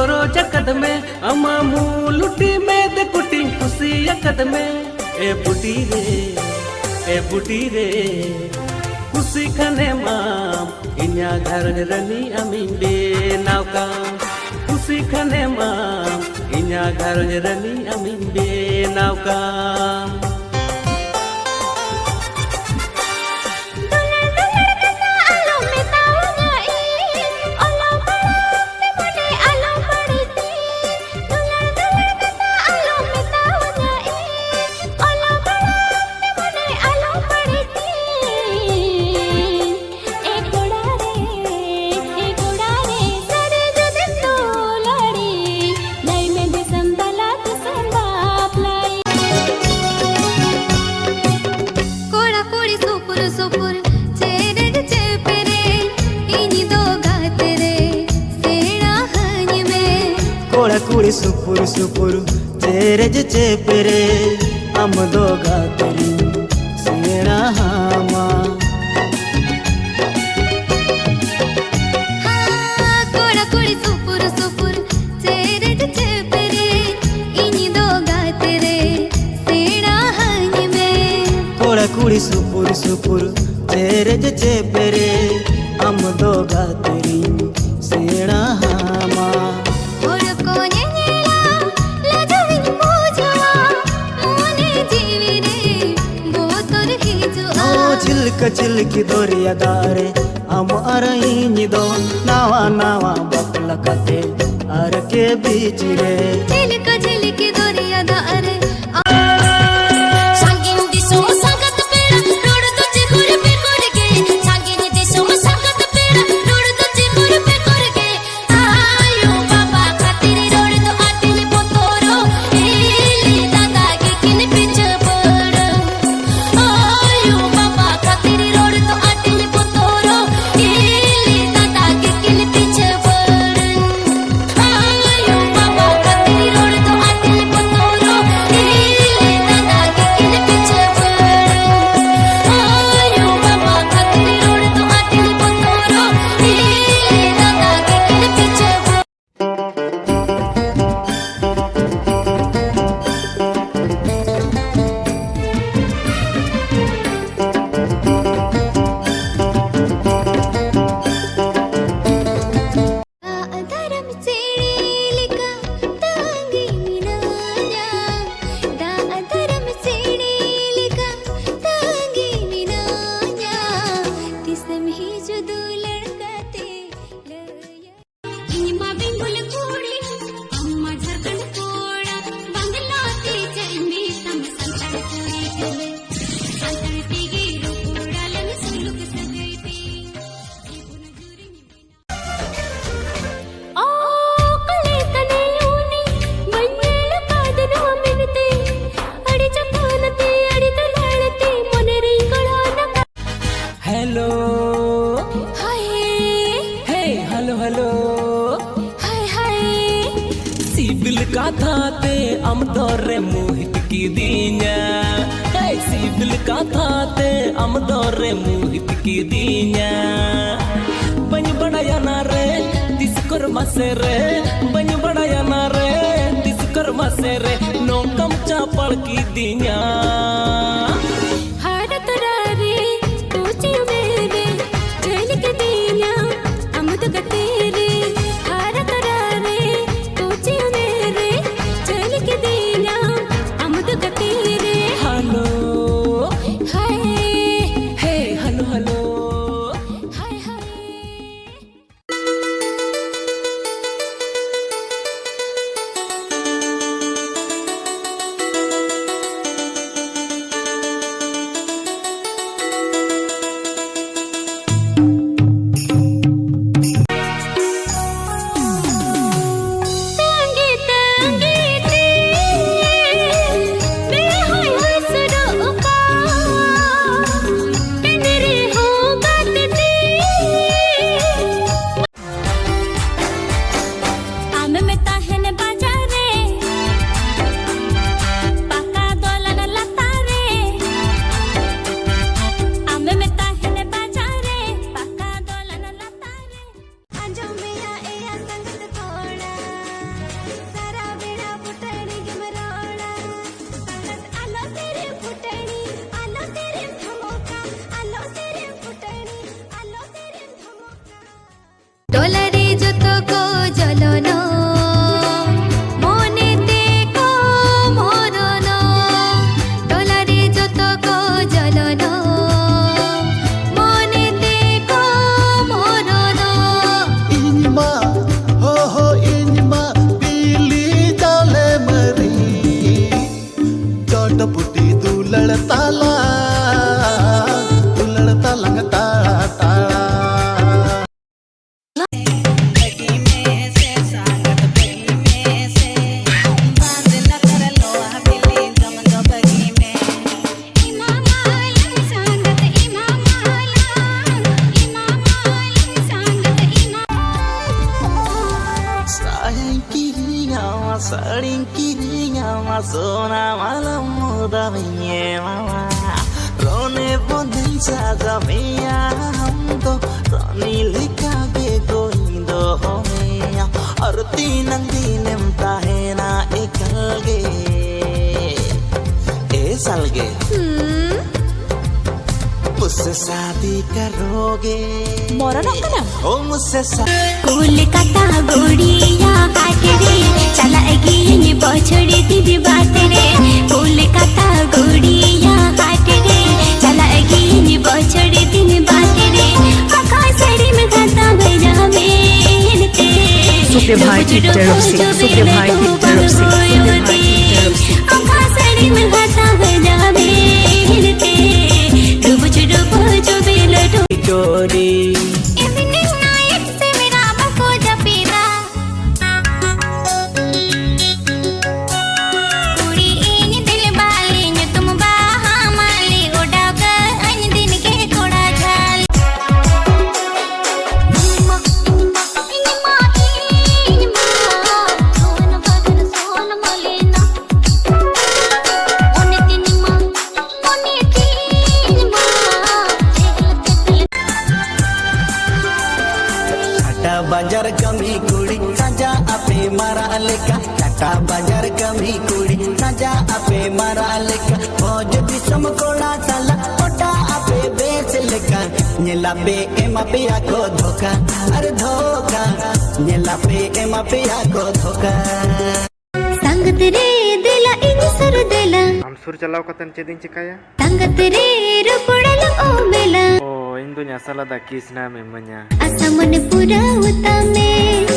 गोरो जकद में अमा लुटी में दे कुटी खुशी यकद में ए बुटी रे खुशी खने माम इन्या घर रनी अमीन बे नावका खुशी खने माम इन्या घर रनी अमीन बे नावका कुड़ी सुपुर सुपुर तेरे चेपरे हम दोगा तेरी सेना हामा कोड़ा कुड़ी सुपुर सुपुर तेरे चेपरे इनी दोगा तेरे सेना हानी में कोड़ा कुड़ी सुपुर सुपुर तेरे चेपरे हम दोगा तेरी सेना हामा चिल्क चिल्की दोरिया दारे हम अरही दो नावा नावा बकला कते अर के बीच रे चिल्क चिल्की दोरिया दारे का थाते अम दौरे मोहित की दीन्या सिबिल का थाते अम दौरे मोहित की दीन्या बन बड़ाया ना रे दिसकर मसे रे बन बड़ाया ना रे दिसकर मसे रे नौकम चापड़ की दीन्या उलड़ता लंग ताड़ा ताड़ा Saling kirinya masona malam muda menyema Rone bonden saja meya hum to Rani lika ge goindo homeya Arti nandi nemta hai na ekal ge sal ge मुझसे शादी करोगे मोरा नक्कना ओ मुझसे कोलकाता गोड़िया काट रे चलाएगी ये बछड़ी दीदी बात रे कोलकाता गोड़िया काट रे चलाएगी ये बछड़ी दीदी बात रे आका साड़ी में खाता भैया मेरते सुप्रिया भाई की तरफ से आका साड़ी में खाता भैया मेरते चोरी इवनिंग नाइट से मेरा बको जपीरा कुड़ी इन दिल बाली न तुम बाहा माली उड़ा कर इन दिन के थोड़ा झाल इनिमा सोन बदन सोन मलेना ओने तिनिमा ओने तिनिमा बाजार कमी कुड़ी सजा आपे मारा लेका टाटा बाजार कमी कुड़ी सजा आपे मारा लेका भोज दिसम कोड़ा साला ओटा आपे बेच लेका नीला पे एमा पे आको धोखा अरे धोखा नीला पे एमा पे आको धोखा संगत रे दिला इन सुर दिला हम सुर चलाव कतन चेदिंग चिकाया संगत रे रुपड़ल ओ मेला ओ इंदुnya salada kisna memanya असमन पूरा उता में